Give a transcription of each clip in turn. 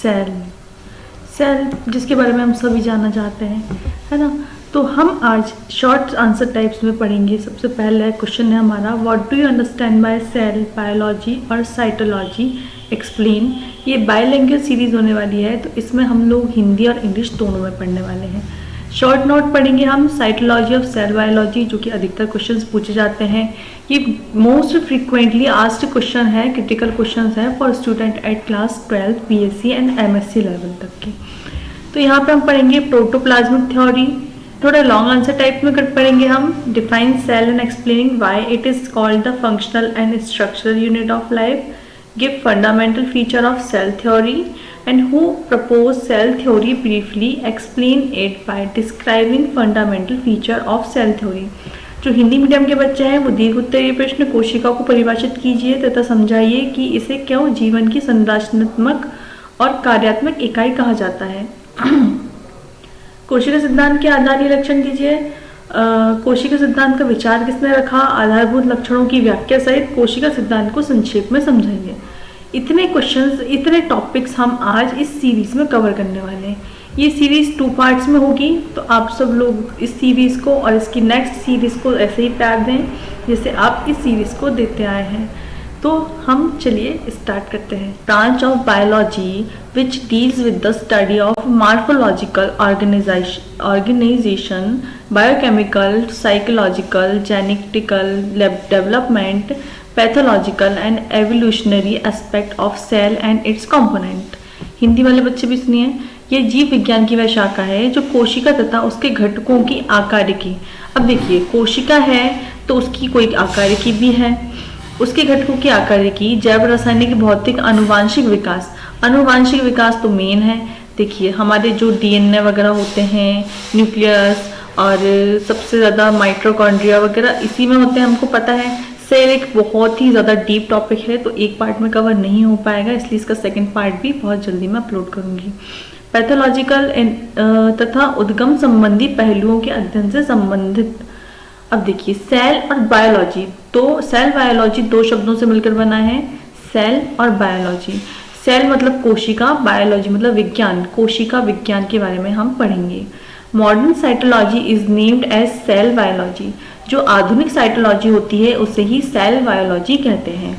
Cell. Cell जिसके बारे में हम सभी जानना चाहते हैं, है ना। तो हम आज शॉर्ट आंसर टाइप्स में पढ़ेंगे। सबसे पहला क्वेश्चन है हमारा, what do you understand by cell, biology और साइटोलॉजी, एक्सप्लेन। ये बायलैंग्वेज सीरीज होने वाली है, तो इसमें हम लोग हिंदी और इंग्लिश दोनों में पढ़ने वाले हैं। शॉर्ट नोट पढ़ेंगे हम साइटोलॉजी ऑफ सेल बायोलॉजी, जो कि अधिकतर क्वेश्चंस पूछे जाते हैं। ये मोस्ट फ्रीक्वेंटली आस्क्ड क्वेश्चन है, क्रिटिकल क्वेश्चंस है for student at class 12 BSc and MSc level तक के। तो यहाँ पे हम पढ़ेंगे प्रोटोप्लाज्मिक थ्योरी, थोड़ा लॉन्ग आंसर टाइप में पढ़ेंगे हम। Define cell and explaining why it is called the functional and structural unit of life, give fundamental feature of cell theory and who proposed cell theory briefly, explain it by describing fundamental feature of cell theory। जो Hindi medium के बच्चे हैं वो दीर्घ उत्तरीय प्रश्न कोशिका को परिभाषित कीजिए तथा समझाइए कि इसे क्यों जीवन की संरचनात्मक और कार्यात्मक इकाई कहा जाता है। कोशिका सिद्धांत के आधारीय लक्षण दीजिए। कोशिका सिद्धांत का विचार किसने रखा, आधारभूत लक्षणों की व्याख्या सहित कोशिका सिद्धांत को संक्षेप में समझाइए। इतने क्वेश्चंस, इतने टॉपिक्स हम आज इस सीरीज में कवर करने वाले हैं। ये सीरीज 2 पार्ट्स में होगी, तो आप सब लोग इस सीरीज को और इसकी नेक्स्ट सीरीज को ऐसे ही प्यार दें जैसे आप इस सीरीज को देते आए हैं। तो हम चलिए स्टार्ट करते हैं। Branch of biology which deals with the study of morphological organisation, biochemical, psychological, genetical development, pathological and evolutionary aspect of cell and its component. Hindi वाले बच्चे भी सुनिए। ये जीव विज्ञान की वह शाखा है जो कोशिका तथा उसके घटकों की आकारिकी, अब देखिए कोशिका है तो उसकी कोई आकारिकी भी है, उसके घटकों की आकारिकी, जैव रासायनिक, भौतिक, आनुवांशिक विकास तो मेन है। देखिए हमारे जो डीएनए वगैरह होते हैं, न्यूक्लियस और सबसे ज़्यादा माइटोकॉन्ड्रिया वगैरह इसी में होते हैं, हमको पता है। सेल एक बहुत ही ज़्यादा डीप टॉपिक है, तो एक पार्ट में कवर नहीं हो पाएगा, इसलिए इसका सेकंड पार्ट भी बहुत जल्दी मैं अपलोड करूंगी। पैथोलॉजिकल तथा उद्गम संबंधी पहलुओं के अध्ययन से संबंधित। अब देखिए सेल और बायोलॉजी, तो सेल बायोलॉजी 2 शब्दों से मिलकर बना है, सेल और बायोलॉजी। सेल मतलब कोशिका, बायोलॉजी मतलब विज्ञान, कोशिका विज्ञान के बारे में हम पढ़ेंगे। Modern cytology is named as cell biology, जो आधुनिक साइटोलॉजी होती है उसे ही सेल बायोलॉजी कहते हैं।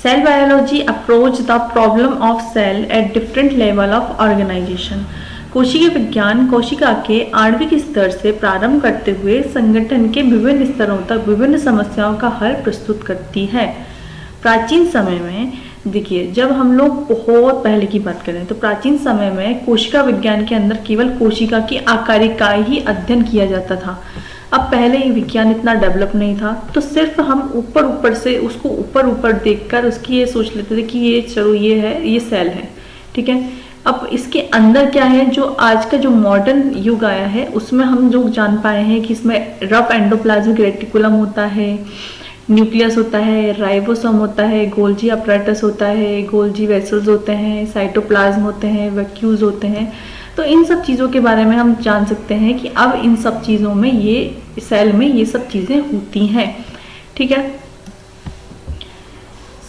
Cell biology approach the problem of cell at different level of organization. कोशिका विज्ञान कोशिका के आणविक स्तर से प्रारंभ करते हुए संगठन के विभिन्न स्तरों तक विभिन्न समस्याओं का हल प्रस्तुत करती है। प्राचीन समय में देखिए, जब हम लोग बहुत पहले की बात करें तो प्राचीन समय में कोशिका विज्ञान के अंदर केवल कोशिका की आकारिका ही अध्ययन किया जाता था। अब पहले ही विज्ञान इतना डेवलप नहीं था, तो सिर्फ हम ऊपर से उसको ऊपर देखकर उसकी ये सोच लेते थे कि ये चलो ये है, ये सेल है, ठीक है। अब इसके अंदर क्या है, जो आज का जो मॉडर्न युग आया है उसमें हम लोग जान पाए हैं कि इसमें रफ एंडोप्लाज्मिक रेटिकुलम होता है, न्यूक्लियस होता है, राइबोसोम होता है, गोल्जी अपैरेटस होता है, गोल्जी वेसल्स होते हैं, साइटोप्लाज्म होते हैं, वैक्यूल्स होते हैं। तो इन सब चीज़ों के बारे में हम जान सकते हैं कि अब इन सब चीज़ों में ये सेल में ये सब चीज़ें होती हैं, ठीक है।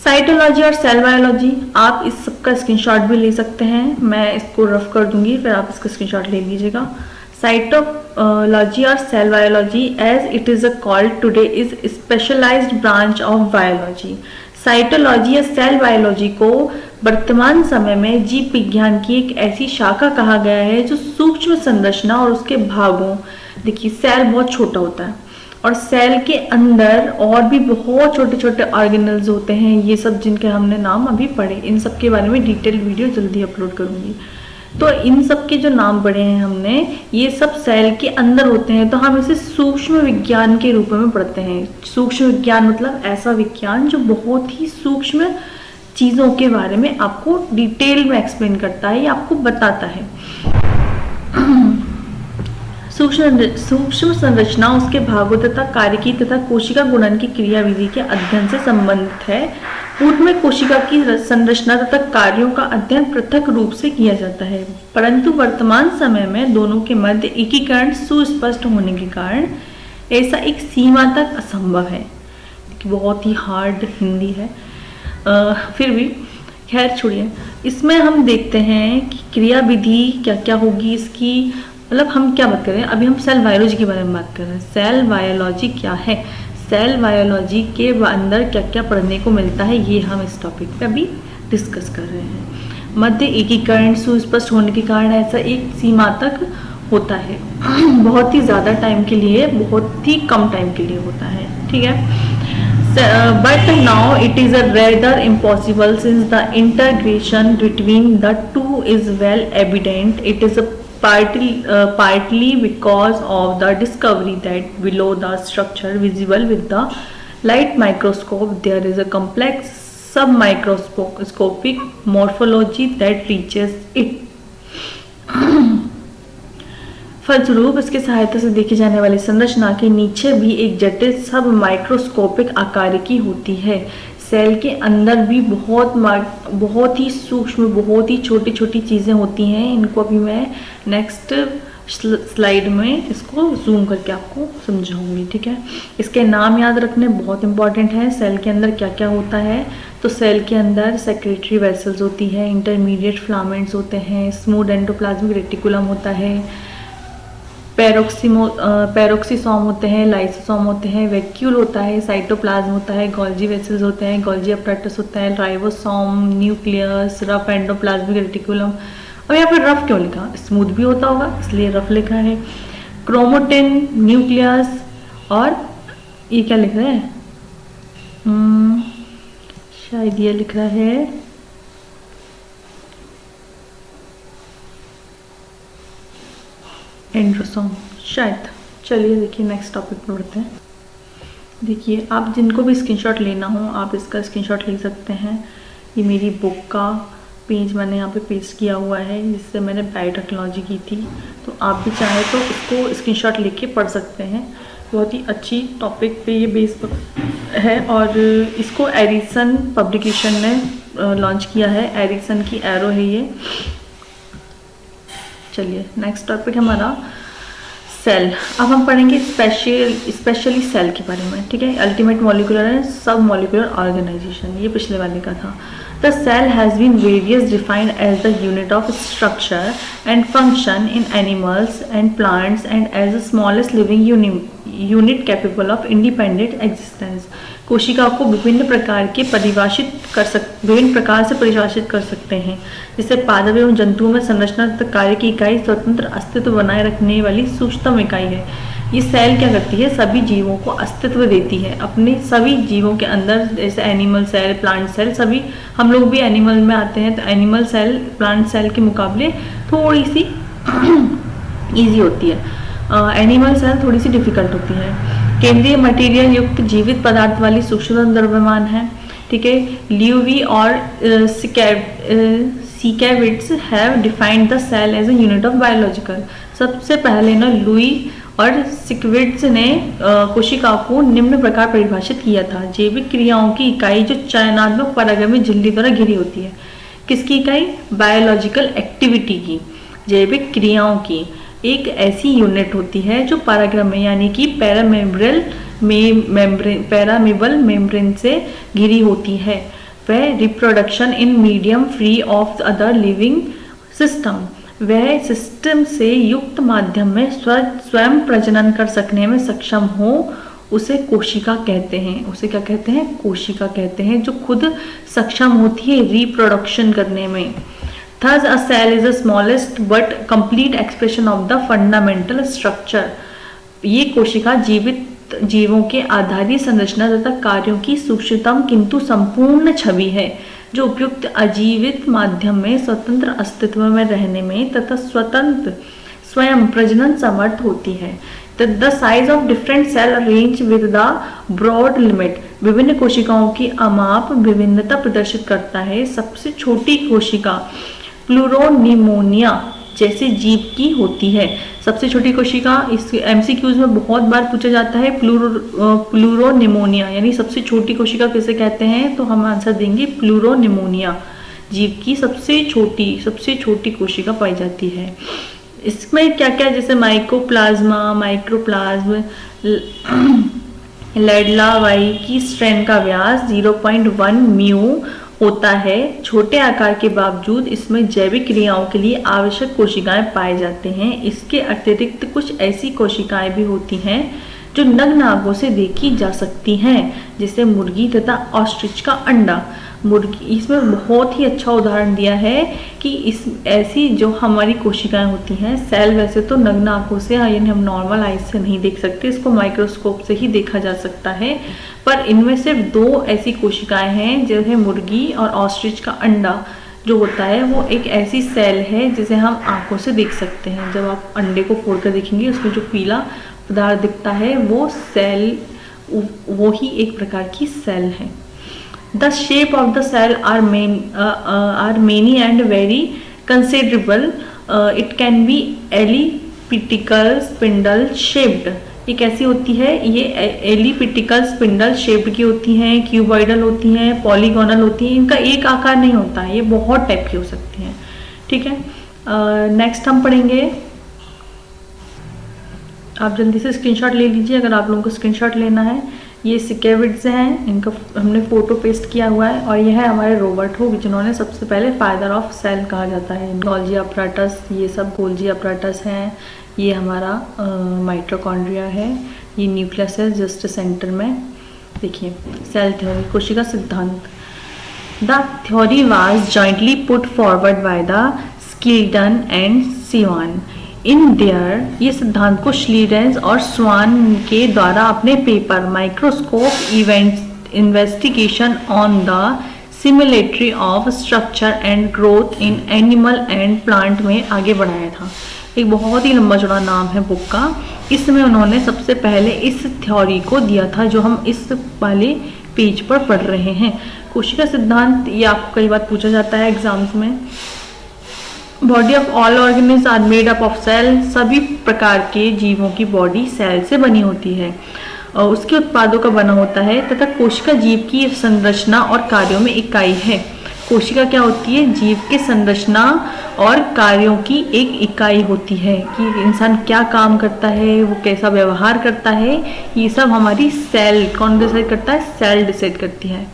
साइटोलॉजी और सेल बायोलॉजी, आप इस सब का स्क्रीनशॉट भी ले सकते हैं, मैं इसको रफ कर दूंगी, फिर आप इसका स्क्रीनशॉट ले लीजिएगा। साइटोलॉजी और cell biology as it is called today is specialized branch of biology. Cytology या सेल बायोलॉजी को वर्तमान समय में जीव विज्ञान की एक ऐसी शाखा कहा गया है जो सूक्ष्म संरचना और उसके भागों, देखिए सेल बहुत छोटा होता है और सेल के अंदर और भी बहुत छोटे छोटे ऑर्गेनल्स होते हैं, ये सब जिनके हमने नाम अभी पढ़े, इन सब के बारे में डिटेल वीडियो जल्दी अपलोड करूंगी। तो इन सब के जो नाम पढ़े हैं हमने, ये सब सेल के अंदर होते हैं, तो हम इसे सूक्ष्म विज्ञान के रूप में पढ़ते हैं। सूक्ष्म विज्ञान मतलब ऐसा विज्ञान जो बहुत ही सूक्ष्म चीज़ों के बारे में आपको डिटेल में एक्सप्लेन करता है या आपको बताता है। सूक्ष्म संरचना उसके भागों तथा कार्यकी तथा कोशिका गुणन की क्रियाविधि के अध्ययन से संबंधित है। पूर्व में कोशिका की संरचना तथा कार्यों का अध्ययन पृथक रूप से किया जाता है, परंतु वर्तमान समय में दोनों के मध्य एकीकरण सुस्पष्ट होने के कारण ऐसा एक सीमा तक असंभव है। बहुत ही हार्ड हिंदी है, फिर भी खैर छोड़िए, इसमें हम देखते हैं कि क्रिया विधि क्या क्या होगी इसकी, मतलब हम क्या बात कर रहे हैं, अभी हम सेल बायोलॉजी के बारे में बात कर रहे हैं। सेल बायोलॉजी क्या है, सेल बायोलॉजी के अंदर क्या क्या पढ़ने को मिलता है, ये हम इस टॉपिक पे अभी डिस्कस कर रहे हैं। मध्य एकीकरण सुस्पष्ट होने के कारण ऐसा एक सीमा तक होता है, बहुत ही ज़्यादा टाइम के लिए, बहुत ही कम टाइम के लिए होता है, ठीक है। But now it is a rather impossible since the integration between the two is well evident. It is a partly because of the discovery that below the structure visible with the light microscope there is a complex submicroscopic morphology that reaches it. फलस्वरूप इसके सहायता से देखी जाने वाली संरचना के नीचे भी एक जटिल सब माइक्रोस्कोपिक आकारिकी होती है। सेल के अंदर भी बहुत ही सूक्ष्म, बहुत ही छोटी छोटी चीज़ें होती हैं। इनको अभी मैं नेक्स्ट स्लाइड में इसको जूम करके आपको समझाऊंगी, ठीक है। इसके नाम याद रखने बहुत इंपॉर्टेंट है। सेल के अंदर क्या क्या होता है, तो सेल के अंदर सेक्रेटरी वेसल्स होती है, इंटरमीडिएट फिलामेंट्स होते हैं, स्मूथ एंडोप्लाज्मिक रेटिकुलम होता है, पैरोक्सीसोम होते हैं, लाइसोसोम होते हैं, वैक्यूल होता है, साइटोप्लाज्म होता है, गोल्जी वेसल्स होते हैं, गोल्जी अपरेटस होता है, ribosome, nucleus, rough endoplasmic reticulum. अब यहाँ पर रफ क्यों लिखा, स्मूथ भी होता होगा इसलिए रफ लिखा है। क्रोमोटिन, न्यूक्लियस, और ये क्या लिख रहा है, शायद ये लिख रहा है एंड्रोसोम शायद। चलिए देखिए नेक्स्ट टॉपिक पर बढ़ते हैं। देखिए आप जिनको भी स्क्रीनशॉट लेना हो आप इसका स्क्रीनशॉट ले सकते हैं। ये मेरी बुक का पेज मैंने यहाँ पे पेस्ट किया हुआ है जिससे मैंने बायोटेक्नोलॉजी की थी, तो आप भी चाहें तो इसको स्क्रीनशॉट लेके पढ़ सकते हैं। बहुत ही अच्छी टॉपिक पे ये बेस है और इसको एरिसन पब्लिकेशन ने लॉन्च किया है। एरिसन की एरो है ये। चलिए नेक्स्ट टॉपिक हमारा सेल। अब हम पढ़ेंगे स्पेशली सेल के बारे में, ठीक है। Ultimate molecular and sub molecular organization, ये पिछले वाले का था। The cell has been various defined as the unit of structure and function in animals and plants and as the smallest living unit capable of independent existence. कोशिका को विभिन्न प्रकार से परिभाषित कर सकते हैं, जिससे पादप एवं जंतुओं में संरचना तथा कार्य की इकाई स्वतंत्र अस्तित्व बनाए रखने वाली सूक्ष्मतम इकाई है। ये सेल क्या करती है, सभी जीवों को अस्तित्व देती है। अपने सभी जीवों के अंदर जैसे एनिमल सेल, प्लांट सेल, सभी हम लोग भी एनिमल में आते हैं, तो एनिमल सेल प्लांट सेल के मुकाबले थोड़ी सी ईजी होती है। एनिमल सेल थोड़ी सी डिफिकल्ट होती है। केंद्रीय मटेरियल युक्त जीवित पदार्थ वाली सूक्ष्म द्रव्यमान है, ठीक है। ल्यूवी और Siekevitz have defined the cell as a unit of biological. सबसे पहले ना लुई और सिकविट्स ने कोशिका को निम्न प्रकार परिभाषित किया था। जैविक क्रियाओं की इकाई जो चयनात्मक परागमी झिल्ली द्वारा घिरी होती है। किसकी इकाई, बायोलॉजिकल एक्टिविटी की, जैविक क्रियाओं की एक ऐसी यूनिट होती है जो परागम यानी कि पैरामेबल मेम्ब्रेन से घिरी होती है। वह reproduction in medium free of other living system, वह सिस्टम से युक्त माध्यम में स्वयं प्रजनन कर सकने में सक्षम हो, उसे कोशिका कहते हैं। उसे क्या कहते हैं, कोशिका कहते हैं, जो खुद सक्षम होती है रिप्रोडक्शन करने में। Thus, a cell is the smallest but complete expression of the fundamental structure. ये कोशिका जीवित जीवों के आधारी संरचना तथा कार्यों की सूक्ष्मतम किंतु संपूर्ण छवि है, जो उपयुक्त अजीवित माध्यम में स्वतंत्र अस्तित्व में रहने में तथा स्वतंत्र स्वयं प्रजनन समर्थ होती है। The size of different cell range with the broad limit. विभिन्न कोशिकाओं की अमाप विभिन्नता प्रदर्शित करता है। सबसे छोटी कोशिका प्लूरोनिमोनिया जैसे जीव की होती है। सबसे छोटी कोशिका इस एमसीक्यूज में बहुत बार पूछा जाता है, प्लूरोनिमोनिया यानी सबसे छोटी कोशिका किसे कहते हैं, तो हम आंसर देंगे प्लूरोनिमोनिया। जीव की सबसे छोटी कोशिका पाई जाती है। इसमें क्या क्या, जैसे माइकोप्लाज्मा, माइक्रोप्लाज्म, लैडला वाई की स्ट्रैंड का व्यास 0.1 म्यू होता है। छोटे आकार के बावजूद इसमें जैविक क्रियाओं के लिए आवश्यक कोशिकाएं पाए जाते हैं। इसके अतिरिक्त कुछ ऐसी कोशिकाएं भी होती हैं जो नग्न आंखों से देखी जा सकती हैं, जैसे मुर्गी तथा ऑस्ट्रिच का अंडा। मुर्गी इसमें बहुत ही अच्छा उदाहरण दिया है कि इस ऐसी जो हमारी कोशिकाएं होती हैं, सेल वैसे तो नग्न आंखों से यानी हम नॉर्मल आइज से नहीं देख सकते, इसको माइक्रोस्कोप से ही देखा जा सकता है, पर इनमें सिर्फ 2 ऐसी कोशिकाएं हैं, जो है मुर्गी और ऑस्ट्रिच का अंडा जो होता है वो एक ऐसी सेल है जिसे हम आंखों से देख सकते हैं। जब आप अंडे को फोड़ कर देखेंगे उसमें जो पीला पदार्थ दिखता है वो सेल, वो ही एक प्रकार की सेल है। The shape of the cell are many and very considerable. It can be elliptical, spindle shaped. ये कैसी होती है? ये एलिप्टिकल स्पिंडल शेप्ड की होती हैं, क्यूबॉइडल होती हैं, पॉलीगोनल होती हैं। इनका एक आकार नहीं होता है, ये बहुत टाइप की हो सकती हैं। ठीक है, नेक्स्ट हम पढ़ेंगे। आप जल्दी से स्क्रीनशॉट ले लीजिए अगर आप लोगों को स्क्रीनशॉट लेना है। ये सिकेविड्स हैं, इनका हमने फोटो पेस्ट किया हुआ है, और यह है हमारे रॉबर्ट हुक जिन्होंने सबसे पहले फादर ऑफ सेल कहा जाता है। गोल्जी अपराटस, ये सब गोल्जी अपराटस हैं। ये हमारा माइटोकॉन्ड्रिया है, ये न्यूक्लियस है जस्ट सेंटर में। देखिए सेल थ्योरी, कोशिका सिद्धांत। The theory was jointly put forward by the Schleiden and Schwann in their. ये सिद्धांत को श्लीडेंस और स्वान के द्वारा अपने paper microscope investigation on the similarity of structure and growth in animal and plant में आगे बढ़ाया था। एक बहुत ही लंबा चौड़ा नाम है बुक का। इसमें उन्होंने सबसे पहले इस थ्योरी को दिया था जो हम इस वाले पेज पर पढ़ रहे हैं। कोशिका सिद्धांत, ये आपको कई बार पूछा जाता है एग्जाम्स में। Body of all organism are made up of cell. सभी प्रकार के जीवों की बॉडी सेल से बनी होती है और उसके उत्पादों का बना होता है, तथा कोशिका जीव की संरचना और कार्यों में इकाई है। कोशिका क्या होती है? जीव के संरचना और कार्यों की एक इकाई होती है कि इंसान क्या काम करता है, वो कैसा व्यवहार करता है, ये सब हमारी सेल कौन डिसाइड करता है? सेल डिसाइड करती है।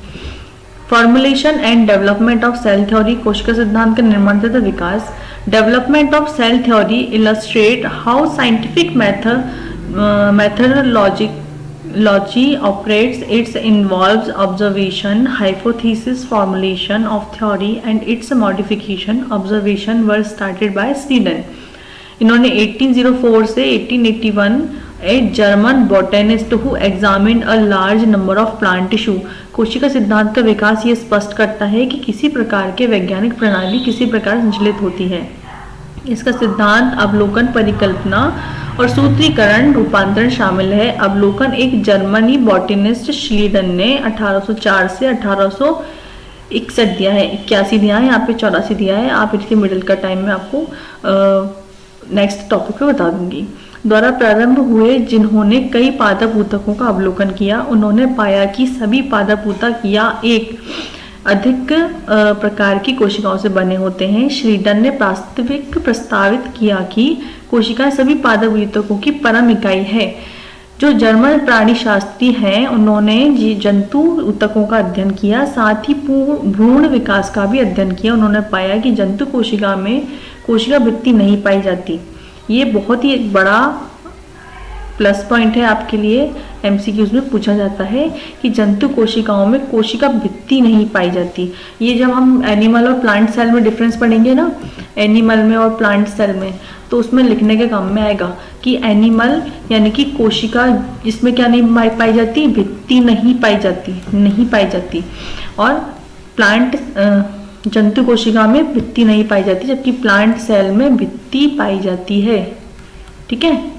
Formulation and development of cell theory, कोशिका सिद्धांत का निर्माण तथा विकास। Development of cell theory illustrate how scientific methodology operates. It involves observation, hypothesis formulation of theory and its modification. Observation were started by Schleiden. इन्होंने 1804 से 1881 a German botanist who examined a large number of plant tissue. कोशिका सिद्धांत का विकास ये स्पष्ट करता है कि किसी प्रकार के वैज्ञानिक प्रणाली किसी प्रकार संचालित होती है। इसका सिद्धांत, अवलोकन, परिकल्पना और सूत्रीकरण, रूपांतरण शामिल है। अवलोकन एक जर्मनी बॉटनिस्ट श्लीडन ने 1804 से 1861 दिया है, 81 दिया है, यहाँ पे 84 दिया है। आप इसके मिडिल का टाइम में आपको नेक्स्ट टॉपिक पे बता दूंगी। द्वारा प्रारंभ हुए, जिन्होंने कई पादप ऊतकों का अवलोकन किया, उन्होंने पाया कि सभी पादप ऊतक या एक अधिक प्रकार की कोशिकाओं से बने होते हैं। श्लीडन ने प्रस्तावित किया कि कोशिकाएं सभी पादप ऊतकों की परम इकाई है। जो जर्मन प्राणी शास्त्री हैं, उन्होंने जंतु ऊतकों का अध्ययन किया, साथ ही भ्रूण विकास का भी अध्ययन किया। उन्होंने पाया कि जंतु कोशिका में कोशिका भित्ति नहीं पाई जाती। ये बहुत ही एक बड़ा प्लस पॉइंट है आपके लिए। एमसीक्यूज में पूछा जाता है कि जंतु कोशिकाओं में कोशिका भित्ति नहीं पाई जाती। ये जब हम एनिमल और प्लांट सेल में डिफरेंस पढ़ेंगे ना, एनिमल में और प्लांट सेल में, तो उसमें लिखने के काम में आएगा कि एनिमल यानी कि कोशिका, इसमें क्या नहीं पाई जाती? भित्ति नहीं पाई जाती। और प्लांट जंतु कोशिका में भित्ति नहीं पाई जाती, जबकि प्लांट सेल में भित्ति पाई जाती है। ठीक है,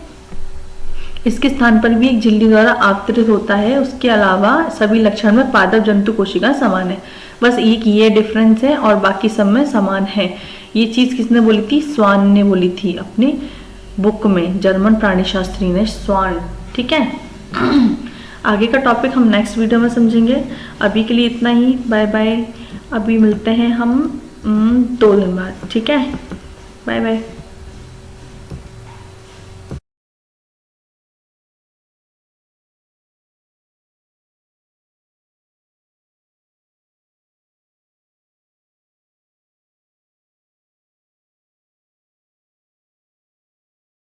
इसके स्थान पर भी एक झिल्ली द्वारा आवृत होता है। उसके अलावा सभी लक्षण में पादप जंतु कोशिका समान है। बस एक ये डिफरेंस है और बाकी सब में समान है। ये चीज किसने बोली थी? स्वान ने बोली थी अपनी बुक में, जर्मन प्राणी शास्त्री ने, स्वान। ठीक है, आगे का टॉपिक हम नेक्स्ट वीडियो में समझेंगे। अभी के लिए इतना ही, बाय बाय। अभी मिलते हैं हम 2 दिन बाद। ठीक है, बाय बाय।